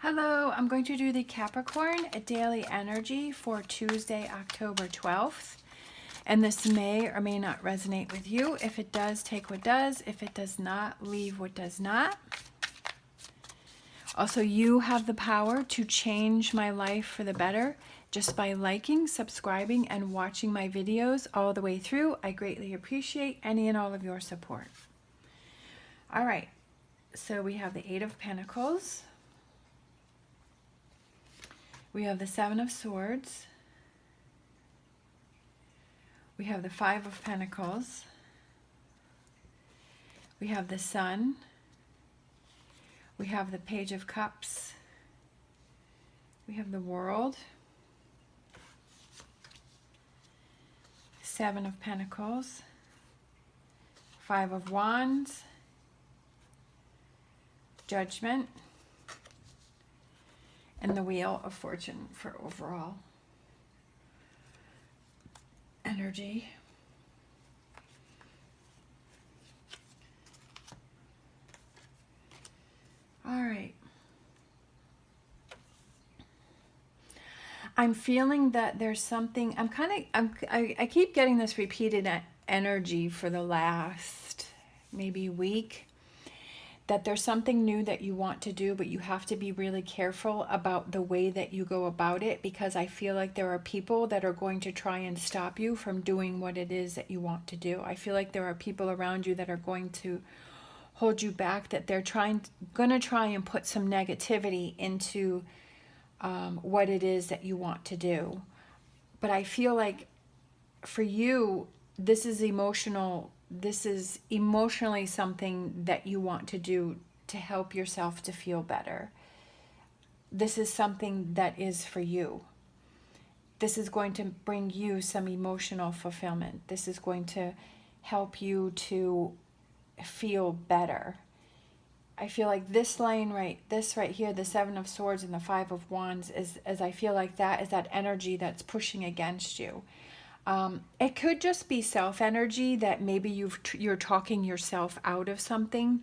Hello, I'm going to do the Capricorn daily energy for Tuesday, October 12th. And this may or may not resonate with you. If it does, take what does. If it does not, leave what does not. Also, you have the power to change my life for the better just by liking, subscribing, and watching my videos all the way through. I greatly appreciate any and all of your support. All right, so we have the Eight of Pentacles. We have the Seven of Swords. We have the Five of Pentacles. We have the Sun. We have the Page of Cups. We have the World. Seven of Pentacles. Five of Wands. Judgment. And the Wheel of Fortune for overall energy. All right. I'm feeling that there's something, I keep getting this repeated energy for the last maybe week, that there's something new that you want to do, but you have to be really careful about the way that you go about it, because I feel like there are people that are going to try and stop you from doing what it is that you want to do. I feel like there are people around you that are going to hold you back, that they're gonna try and put some negativity into what it is that you want to do. But I feel like for you, this is emotional. This is emotionally something that you want to do to help yourself to feel better. This is something that is for you. This is going to bring you some emotional fulfillment. This is going to help you to feel better. I feel like this line right here, the Seven of Swords and the Five of Wands, as I feel like that is that energy that's pushing against you. It could just be self energy, that maybe you're talking yourself out of something,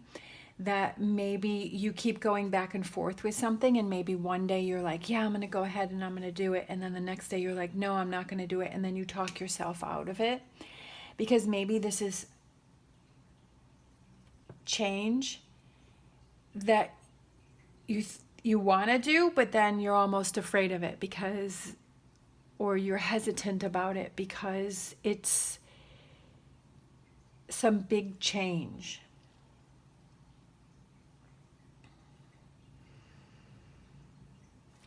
that maybe you keep going back and forth with something, and maybe one day you're like, yeah, I'm going to go ahead and I'm going to do it. And then the next day you're like, no, I'm not going to do it. And then you talk yourself out of it, because maybe this is change that you want to do, but then you're almost afraid of it or you're hesitant about it because it's some big change.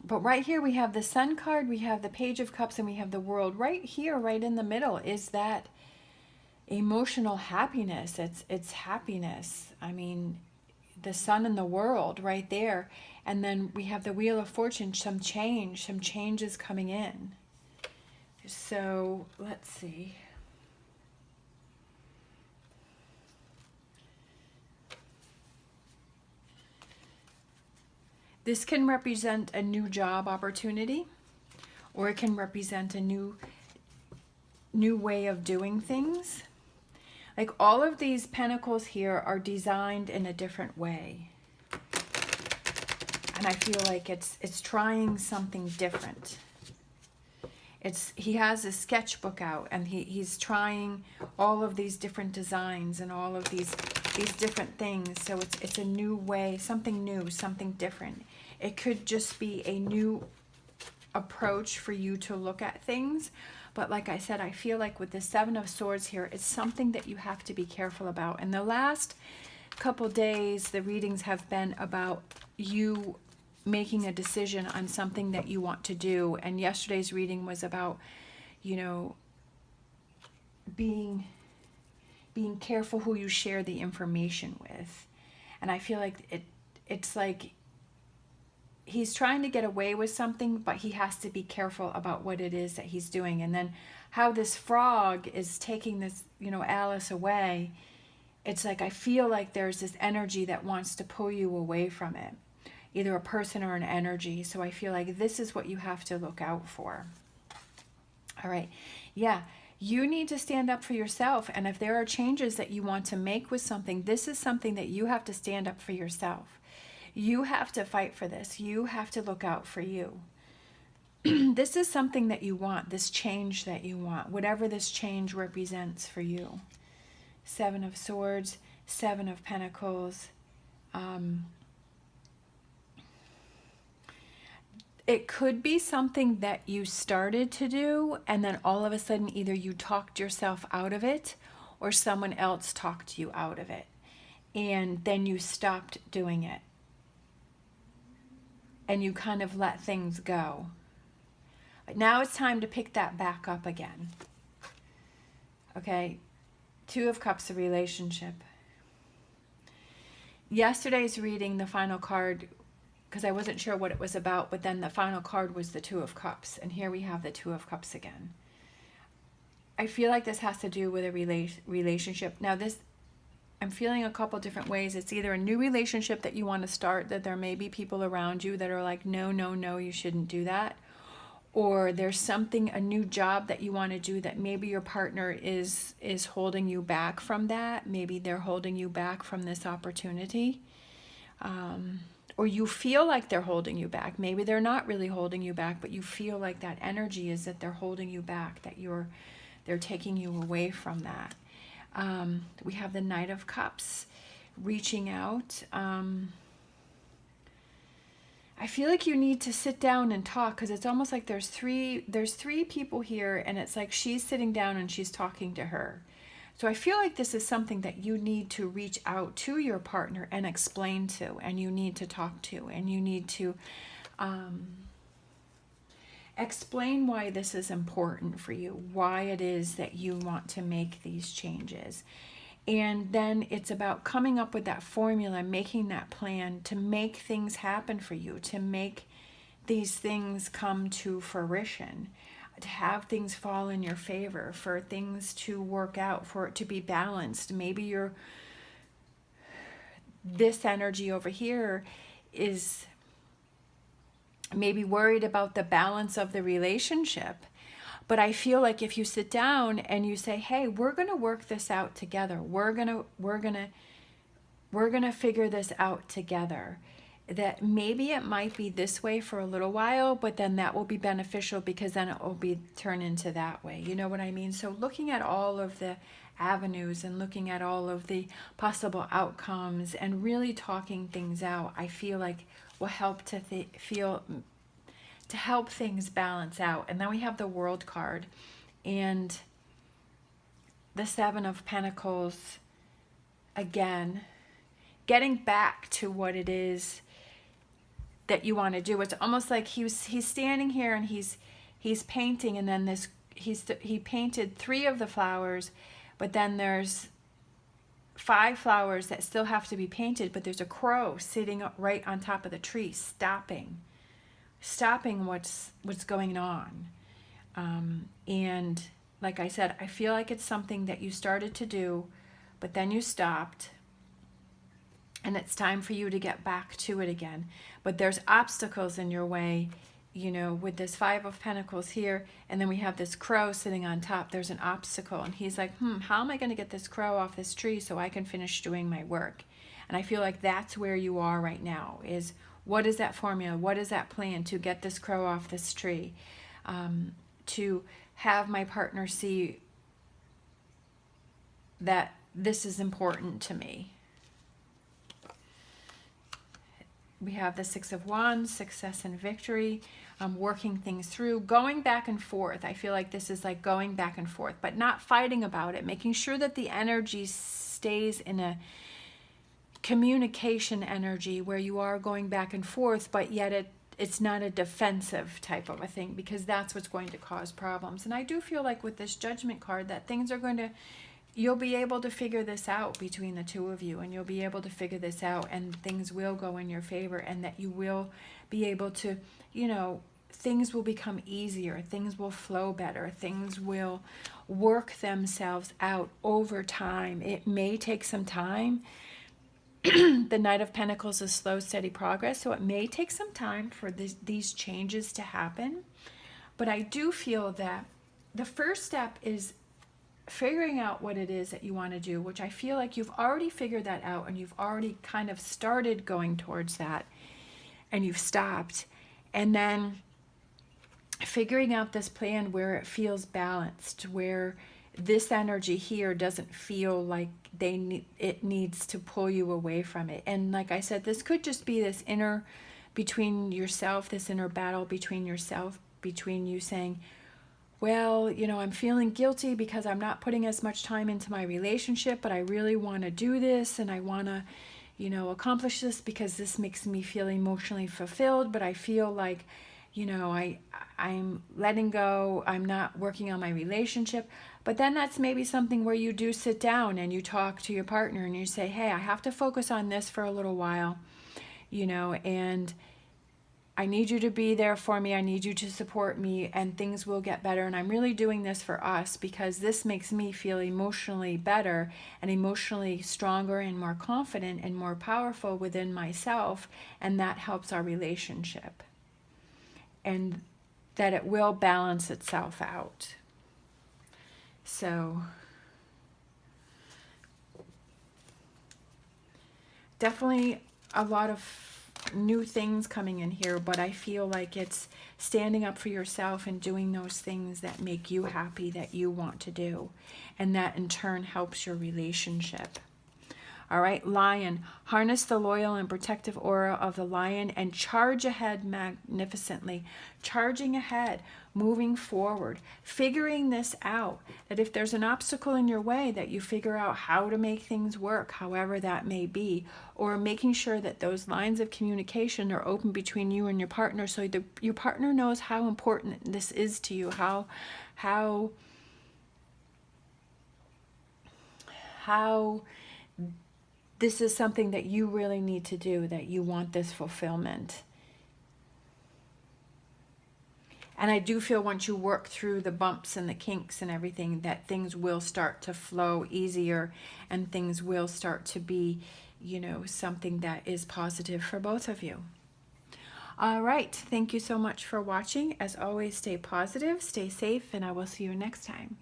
But right here we have the Sun card, we have the Page of Cups, and we have the World. Right here, right in the middle, is that emotional happiness. It's happiness. I mean, the Sun and the World right there. And then we have the Wheel of Fortune, some change is coming in. So let's see. This can represent a new job opportunity, or it can represent a new way of doing things. Like, all of these pentacles here are designed in a different way. And I feel like it's trying something different. He has a sketchbook out, and he's trying all of these different designs and all of these different things. So it's a new way, something new, something different. It could just be a new approach for you to look at things. But like I said, I feel like with the Seven of Swords here, it's something that you have to be careful about. And the last couple days, the readings have been about you making a decision on something that you want to do. And yesterday's reading was about, you know, being careful who you share the information with. And I feel like it's like he's trying to get away with something, but he has to be careful about what it is that he's doing. And then how this frog is taking this, you know, Alice away. It's like, I feel like there's this energy that wants to pull you away from it. Either a person or an energy. So I feel like this is what you have to look out for. All right. Yeah. You need to stand up for yourself. And if there are changes that you want to make with something, this is something that you have to stand up for yourself. You have to fight for this. You have to look out for you. This is something that you want, this change that you want, whatever this change represents for you. Seven of Swords, Seven of Pentacles. It could be something that you started to do and then all of a sudden either you talked yourself out of it or someone else talked you out of it. And then you stopped doing it. And you kind of let things go. But now it's time to pick that back up again. Okay, Two of Cups, a relationship. Yesterday's reading, the final card, because I wasn't sure what it was about, but then the final card was the Two of Cups. And here we have the Two of Cups again. I feel like this has to do with a relationship. Now this, I'm feeling a couple different ways. It's either a new relationship that you want to start, that there may be people around you that are like, no, no, no, you shouldn't do that. Or there's something, a new job that you want to do that maybe your partner is holding you back from that. Maybe they're holding you back from this opportunity. Or you feel like they're holding you back. Maybe they're not really holding you back, but you feel like that energy is that they're holding you back, that they're taking you away from that. We have the Knight of Cups, reaching out. I feel like you need to sit down and talk, because it's almost like there's three people here, and it's like she's sitting down and she's talking to her. So I feel like this is something that you need to reach out to your partner and explain to, and you need to talk to, and you need to explain why this is important for you, why it is that you want to make these changes. And then it's about coming up with that formula, making that plan to make things happen for you, to make these things come to fruition, to have things fall in your favor, for things to work out, for it to be balanced. Maybe this energy over here is maybe worried about the balance of the relationship. But I feel like if you sit down and you say, hey, we're going to work this out together. We're going to figure this out together. That maybe it might be this way for a little while, but then that will be beneficial, because then it will be turned into that way. You know what I mean? So looking at all of the avenues and looking at all of the possible outcomes and really talking things out, I feel like will help to help things balance out. And then we have the World card and the Seven of Pentacles. Again, getting back to what it is that you want to do. It's almost like he's standing here and he's painting, and then he painted 3 of the flowers, but then there's 5 flowers that still have to be painted, but there's a crow sitting right on top of the tree, stopping what's going on. And like I said, I feel like it's something that you started to do, but then you stopped, and it's time for you to get back to it again. But there's obstacles in your way, you know, with this 5 of Pentacles here, and then we have this crow sitting on top. There's an obstacle, and he's like, how am I going to get this crow off this tree so I can finish doing my work? And I feel like that's where you are right now, is what is that formula? What is that plan to get this crow off this tree? To have my partner see that this is important to me. We have the 6 of Wands, success and victory, working things through, going back and forth. I feel like this is like going back and forth, but not fighting about it, making sure that the energy stays in a communication energy where you are going back and forth, but yet it's not a defensive type of a thing, because that's what's going to cause problems. And I do feel like with this Judgment card that things are going to, you'll be able to figure this out between the two of you, and you'll be able to figure this out, and things will go in your favor, and that you will be able to, you know, things will become easier, things will flow better, things will work themselves out over time. It may take some time. The Knight of Pentacles is slow, steady progress, so it may take some time for these changes to happen. But I do feel that the first step is figuring out what it is that you want to do, which I feel like you've already figured that out, and you've already kind of started going towards that. and you've stopped, and then figuring out this plan where it feels balanced, where this energy here doesn't feel like it needs to pull you away from it. And like I said, this could just be this inner between yourself, this inner battle between yourself, between you saying, well, you know, I'm feeling guilty because I'm not putting as much time into my relationship, but I really want to do this, and I want to, you know, accomplish this because this makes me feel emotionally fulfilled, but I feel like, you know, I'm letting go, I'm not working on my relationship. But then that's maybe something where you do sit down and you talk to your partner and you say, hey, I have to focus on this for a little while, you know, and I need you to be there for me. I need you to support me, and things will get better. And I'm really doing this for us because this makes me feel emotionally better and emotionally stronger and more confident and more powerful within myself. And that helps our relationship. And that it will balance itself out. So definitely a lot of new things coming in here, but I feel like it's standing up for yourself and doing those things that make you happy, that you want to do, and that in turn helps your relationship. All right, Lion, harness the loyal and protective aura of the lion and charge ahead magnificently, charging ahead, moving forward, figuring this out, that if there's an obstacle in your way, that you figure out how to make things work, however that may be, or making sure that those lines of communication are open between you and your partner, so your partner knows how important this is to you, how this is something that you really need to do, that you want this fulfillment. And I do feel once you work through the bumps and the kinks and everything, that things will start to flow easier and things will start to be, you know, something that is positive for both of you. All right. Thank you so much for watching. As always, stay positive, stay safe, and I will see you next time.